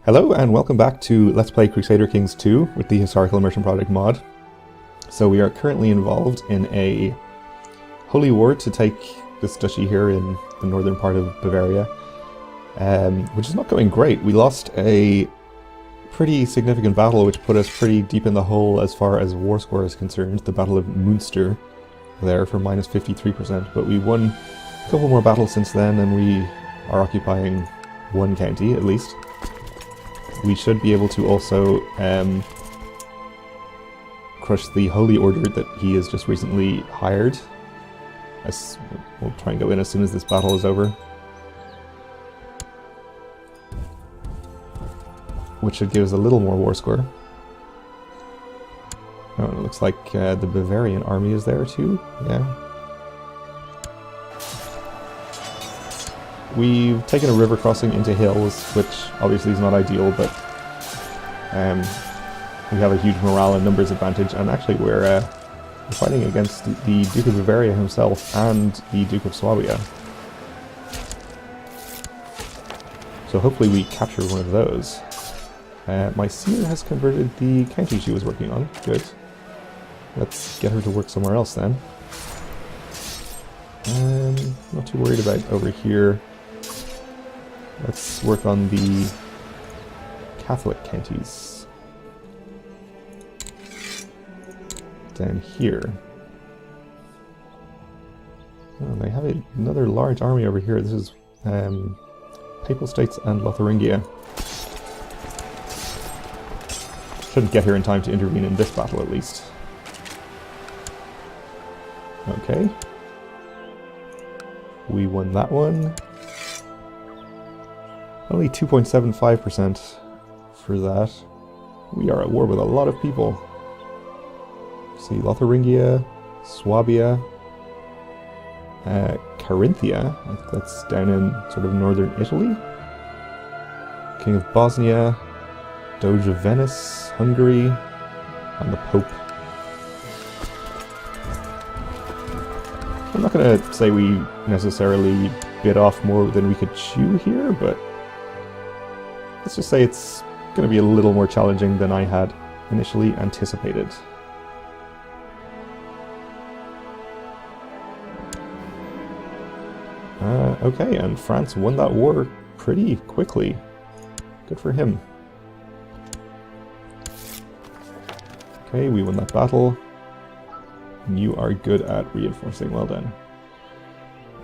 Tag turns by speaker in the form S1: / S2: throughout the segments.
S1: Hello and welcome back to Let's Play Crusader Kings 2 with the Historical Immersion Project mod. So we are currently involved in a holy war to take this duchy here in the northern part of Bavaria, which is not going great. We lost a pretty significant battle which put us pretty deep in the hole as far as war score is concerned, the Battle of Münster there for minus 53%, but we won a couple more battles since then and we are occupying one county at least. We should be able to also crush the Holy Order that he has just recently hired. We'll try and go in as soon as this battle is over. Which should give us a little more war score. Oh, and it looks like the Bavarian army is there too, yeah. We've taken a river crossing into hills, which obviously is not ideal, but we have a huge morale and numbers advantage, and actually we're fighting against the Duke of Bavaria himself and the Duke of Swabia. So hopefully we capture one of those. My seer has converted the county she was working on. Good. Let's get her to work somewhere else then. Not too worried about over here. Let's work on the Catholic counties. Down here. Oh, they have another large army over here. This is Papal States and Lotharingia. Shouldn't get here in time to intervene in this battle at least. Okay. We won that one. Only 2.75% for that. We are at war with a lot of people. See, Lotharingia, Swabia, Carinthia, I think that's down in sort of northern Italy. King of Bosnia, Doge of Venice, Hungary, and the Pope. I'm not going to say we necessarily bit off more than we could chew here, but let's just say it's going to be a little more challenging than I had initially anticipated. Okay, and France won that war pretty quickly. Good for him. Okay, we won that battle. You are good at reinforcing, well done.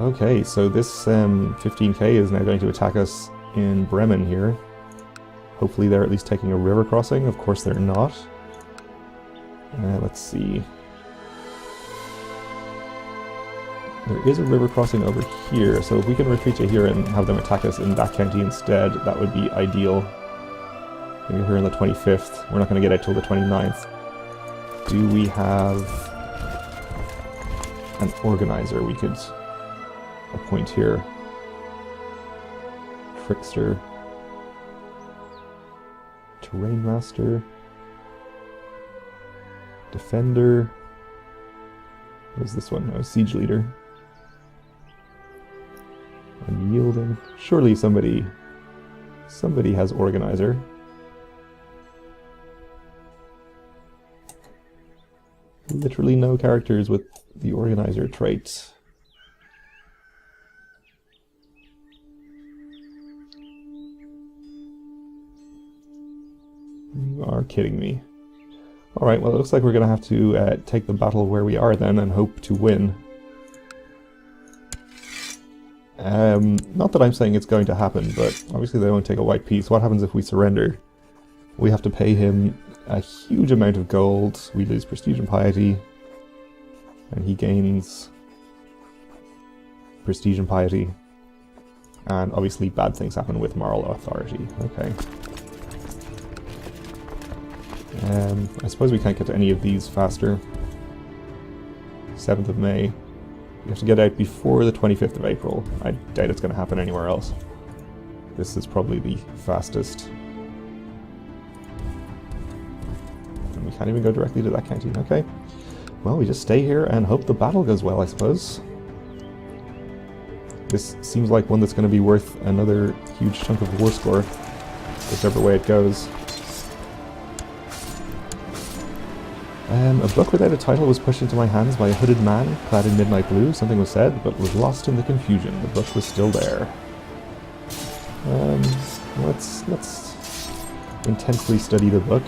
S1: Okay, so this 15k is now going to attack us in Bremen here. Hopefully they're at least taking a river crossing. Of course they're not. Let's see. There is a river crossing over here, so if we can retreat to here and have them attack us in that county instead, that would be ideal. We're here on the 25th. We're not going to get out till the 29th. Do we have an organizer we could appoint here? Trickster. Terrain Master. Defender. What is this one? Oh, Siege Leader. Unyielding. Surely somebody has Organizer. Literally no characters with the Organizer trait. You are kidding me. Alright, well it looks like we're going to have to take the battle where we are then and hope to win. Not that I'm saying it's going to happen, but obviously they won't take a white piece. What happens if we surrender? We have to pay him a huge amount of gold. We lose prestige and piety. And he gains prestige and piety. And obviously bad things happen with moral authority. Okay. I suppose we can't get to any of these faster. 7th of May. We have to get out before the 25th of April. I doubt it's going to happen anywhere else. This is probably the fastest. And we can't even go directly to that county. Okay. Well, we just stay here and hope the battle goes well, I suppose. This seems like one that's going to be worth another huge chunk of war score. whichever way it goes. A book without a title was pushed into my hands by a hooded man clad in midnight blue. Something was said, but was lost in the confusion. The book was still there. Let's intensely study the book.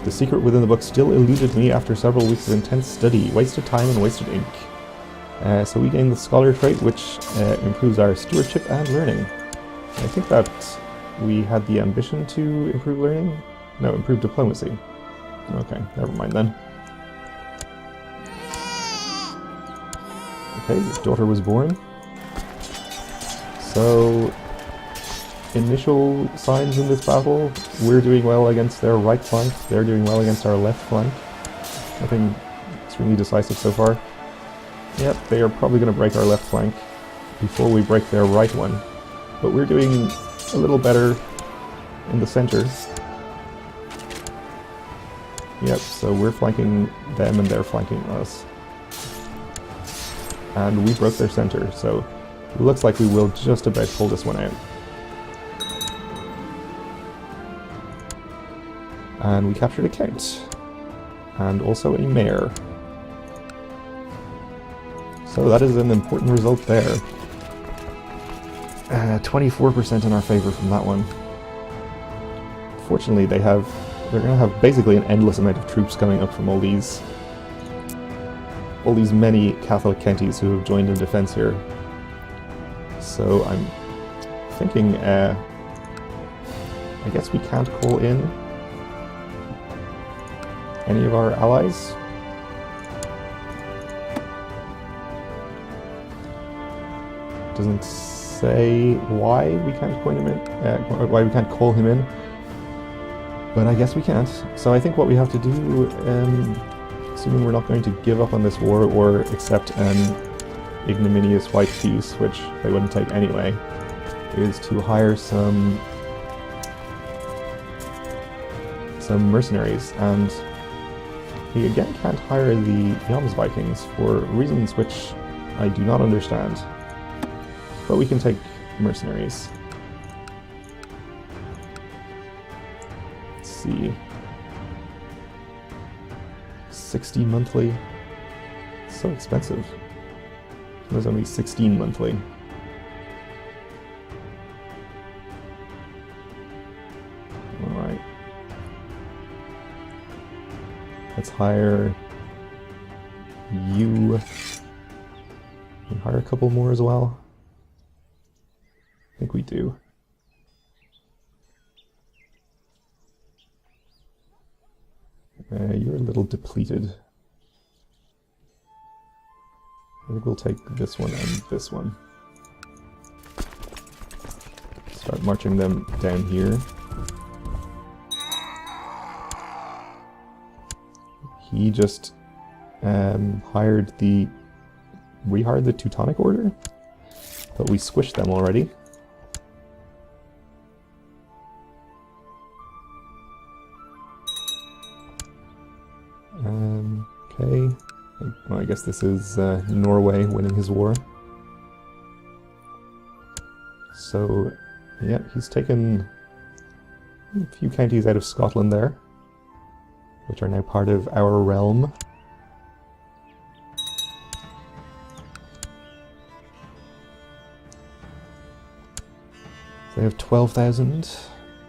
S1: The secret within the book still eluded me after several weeks of intense study, wasted time and wasted ink. So we gained the scholar trait, which improves our stewardship and learning. I think that we had the ambition to improve learning? No, improve diplomacy. Okay, never mind then. Okay, his daughter was born. So, initial signs in this battle, we're doing well against their right flank, they're doing well against our left flank. Nothing extremely decisive so far. Yep, they are probably going to break our left flank before we break their right one. But we're doing a little better in the center. Yep, so we're flanking them and they're flanking us. And we broke their center, so it looks like we will just about pull this one out. And we captured a count. And also a mayor. So that is an important result there. 24% in our favor from that one. Fortunately, they're going to have basically an endless amount of troops coming up from all these many Catholic counties who have joined in defense here. So I'm thinking, I guess we can't call in any of our allies. Doesn't say why we can't point him in, why we can't call him in, but I guess we can't. So I think what we have to do, assuming we're not going to give up on this war or accept an ignominious white peace, which they wouldn't take anyway, is to hire some mercenaries. And he again can't hire the Jomsvikings for reasons which I do not understand. But we can take mercenaries. Let's see. 60 monthly. It's so expensive. It was only 16 monthly. Alright. Let's hire you. And hire a couple more as well. I think we do. You're a little depleted. I think we'll take this one and this one. Start marching them down here. He just rehired the Teutonic Order, but we squished them already. Okay, well, I guess this is Norway winning his war. So, yeah, he's taken a few counties out of Scotland there, which are now part of our realm. So they have 12,000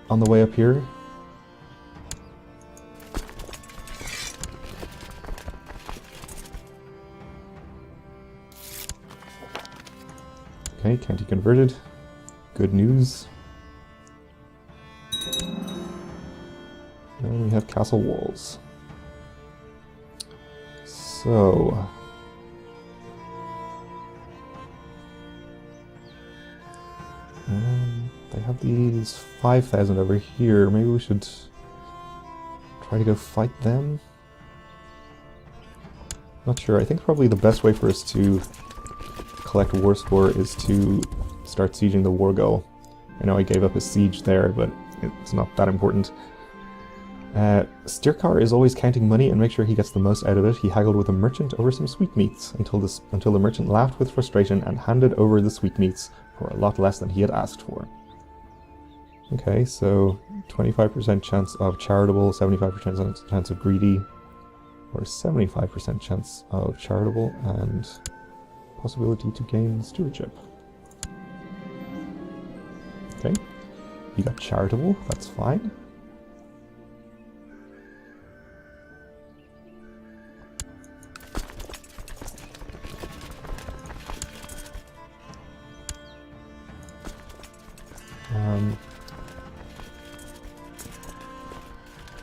S1: on the way up here. Okay, county converted. Good news. And we have castle walls. So... they have these 5,000 over here. Maybe we should try to go fight them? Not sure. I think probably the best way for us to collect war score is to start sieging the war goal. I know I gave up a siege there, but it's not that important. Stirkar is always counting money and make sure he gets the most out of it. He haggled with a merchant over some sweetmeats until the merchant laughed with frustration and handed over the sweetmeats for a lot less than he had asked for. Okay, so 25% chance of charitable, 75% chance of greedy, or 75% chance of charitable, and possibility to gain stewardship. Okay, you got charitable, that's fine.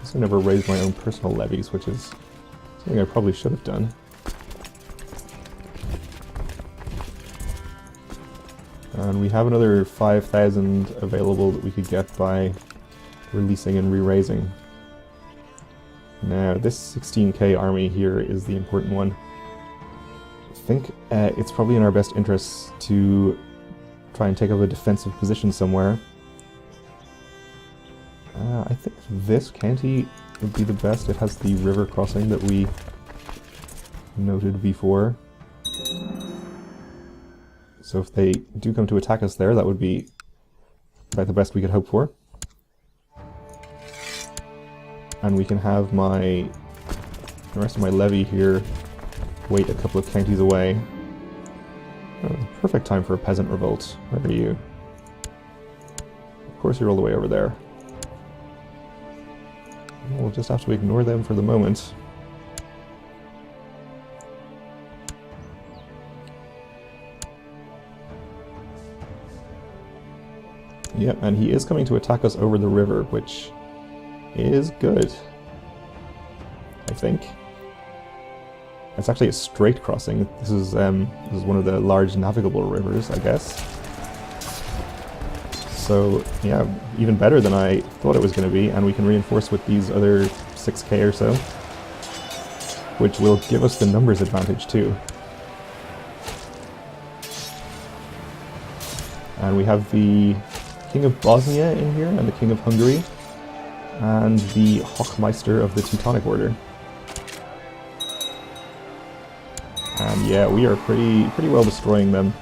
S1: I never raised my own personal levies, which is something I probably should have done. And we have another 5,000 available that we could get by releasing and re-raising. Now, this 16k army here is the important one. I think it's probably in our best interests to try and take up a defensive position somewhere. I think this county would be the best. It has the river crossing that we noted before. So if they do come to attack us there, that would be about the best we could hope for. And we can have the rest of my levy here wait a couple of counties away. Perfect time for a peasant revolt. Where are you? Of course you're all the way over there. We'll just have to ignore them for the moment. Yep, and he is coming to attack us over the river, which is good, I think. It's actually a straight crossing. This is one of the large navigable rivers, I guess. So, yeah, even better than I thought it was going to be, and we can reinforce with these other 6k or so, which will give us the numbers advantage too. And we have the King of Bosnia in here, and the King of Hungary, and the Hochmeister of the Teutonic Order. And yeah, we are pretty well destroying them.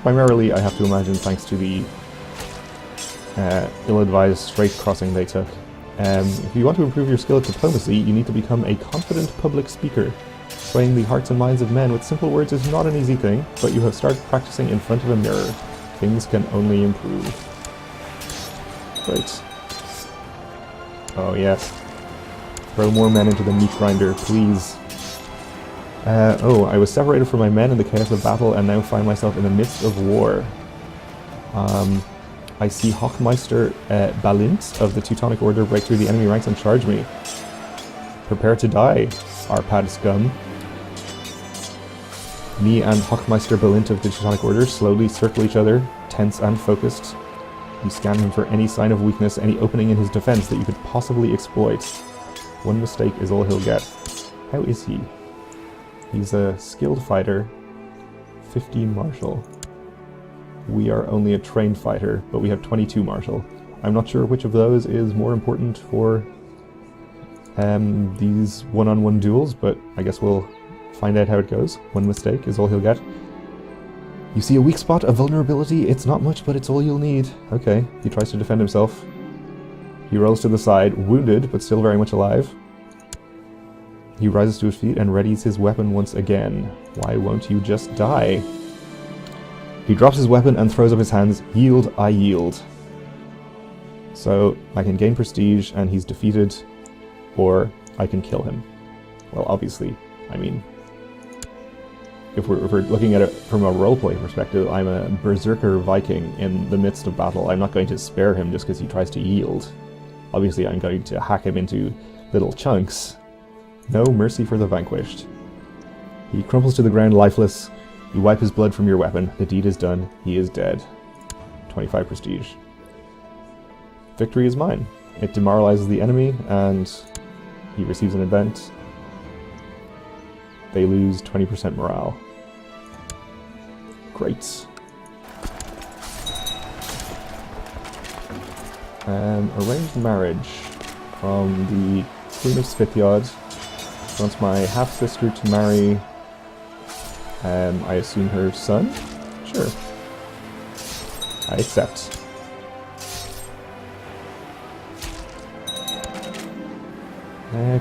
S1: Primarily, I have to imagine, thanks to the ill-advised straight crossing they took. If you want to improve your skill at diplomacy, you need to become a confident public speaker. Swaying the hearts and minds of men with simple words is not an easy thing, but you have started practicing in front of a mirror. Things can only improve. Great. Oh yes. Throw more men into the meat grinder, please. Oh, I was separated from my men in the chaos of battle and now find myself in the midst of war. I see Hochmeister Balint of the Teutonic Order break through the enemy ranks and charge me. Prepare to die, Arpad scum. Me and Hochmeister Balint of the Teutonic Order slowly circle each other, tense and focused. You scan him for any sign of weakness, any opening in his defense that you could possibly exploit. One mistake is all he'll get. How is he? He's a skilled fighter, 15 martial. We are only a trained fighter, but we have 22 martial. I'm not sure which of those is more important for these one-on-one duels, but I guess we'll find out how it goes. One mistake is all he'll get. You see a weak spot, a vulnerability, it's not much, but it's all you'll need. Okay, he tries to defend himself. He rolls to the side, wounded, but still very much alive. He rises to his feet and readies his weapon once again. Why won't you just die? He drops his weapon and throws up his hands. Yield, I yield. So, I can gain prestige and he's defeated, or I can kill him. Well, obviously, I mean, if we're looking at it from a roleplay perspective, I'm a berserker Viking in the midst of battle. I'm not going to spare him just because he tries to yield. Obviously, I'm going to hack him into little chunks. No mercy for the vanquished. He crumples to the ground lifeless. You wipe his blood from your weapon. The deed is done. He is dead. 25 prestige. Victory is mine. It demoralizes the enemy, and he receives an event. They lose 20% morale. Great. Arranged marriage from the Queen of Svitjod. She wants my half-sister to marry, I assume her son? Sure. I accept.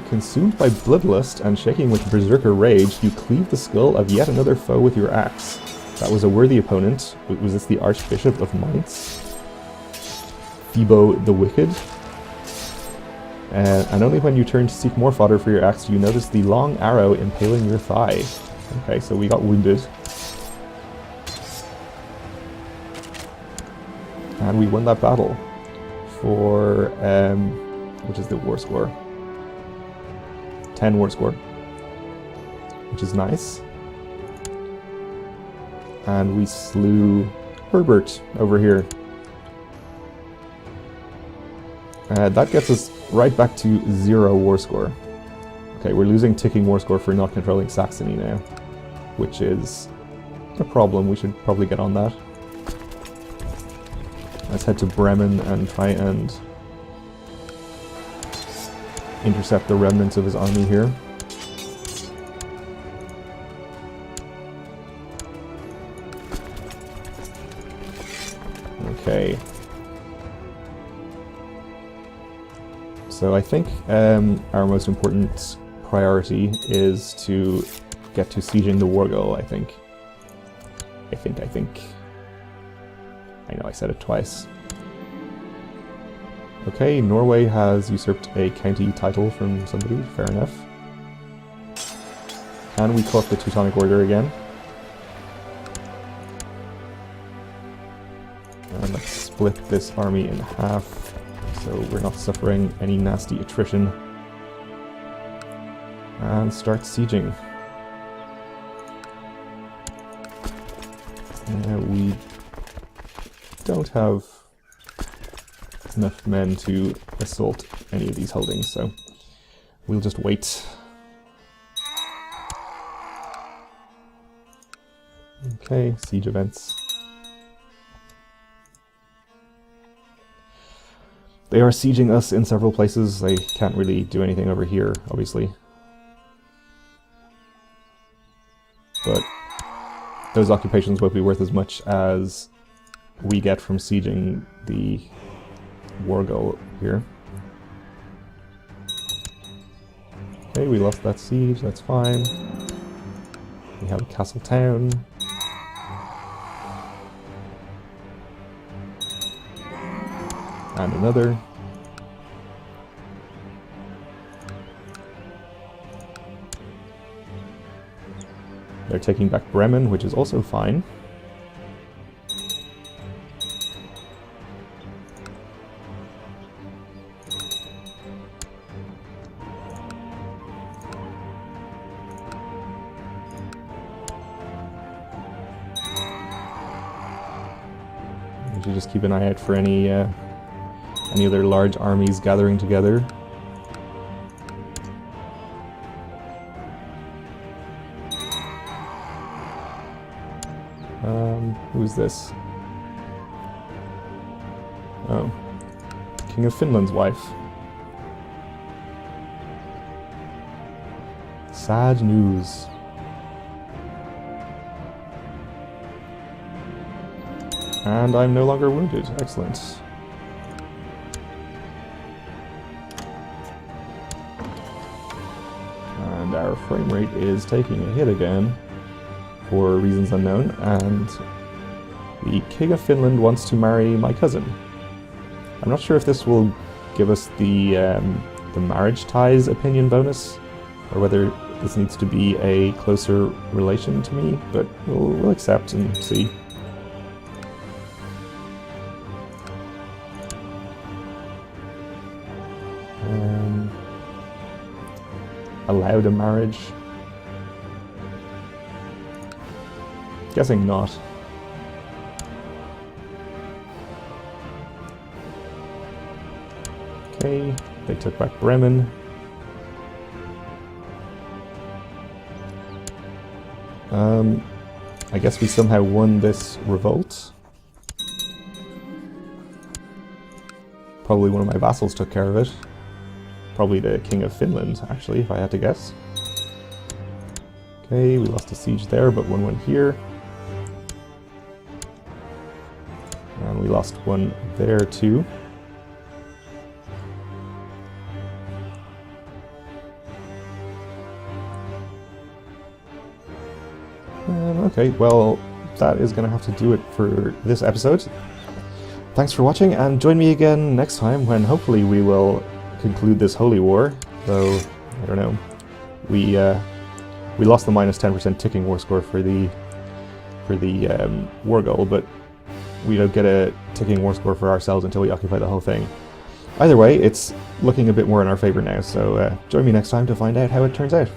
S1: Consumed by bloodlust and shaking with berserker rage, you cleave the skull of yet another foe with your axe. That was a worthy opponent. Was this the Archbishop of Mainz? Thibaut the Wicked? And only when you turn to seek more fodder for your axe do you notice the long arrow impaling your thigh. Okay, so we got wounded. And we won that battle. For, which is the war score? 10 war score. Which is nice. And we slew Herbert over here. That gets us right back to 0 war score. Okay, we're losing ticking war score for not controlling Saxony now, which is a problem. We should probably get on that. Let's head to Bremen and try and intercept the remnants of his army here. Okay. So I think our most important priority is to get to sieging the Wargul, I think. I know I said it twice. Okay, Norway has usurped a county title from somebody, fair enough. And we caught the Teutonic Order again. And let's split this army in half, so we're not suffering any nasty attrition. And start sieging. We don't have enough men to assault any of these holdings, so we'll just wait. Okay, siege events. They are sieging us in several places. They can't really do anything over here, obviously. But those occupations won't be worth as much as we get from sieging the Wargul here. Okay, we lost that siege, that's fine. We have a castle town. And another. They're taking back Bremen, which is also fine. We should just keep an eye out for any other large armies gathering together. Who's this? Oh. King of Finland's wife. Sad news. And I'm no longer wounded. Excellent. And our frame rate is taking a hit again for reasons unknown, and the King of Finland wants to marry my cousin. I'm not sure if this will give us the marriage ties opinion bonus, or whether this needs to be a closer relation to me, but we'll accept and see. Allowed a marriage? Guessing not. Okay, they took back Bremen. I guess we somehow won this revolt. Probably one of my vassals took care of it. Probably the King of Finland, actually, if I had to guess. Okay, we lost a siege there, but one went here. And we lost one there, too. Okay, well, that is going to have to do it for this episode. Thanks for watching, and join me again next time when hopefully we will conclude this holy war. Though, I don't know. We lost the minus 10% ticking war score for the war goal, but we don't get a ticking war score for ourselves until we occupy the whole thing. Either way, it's looking a bit more in our favor now, so join me next time to find out how it turns out.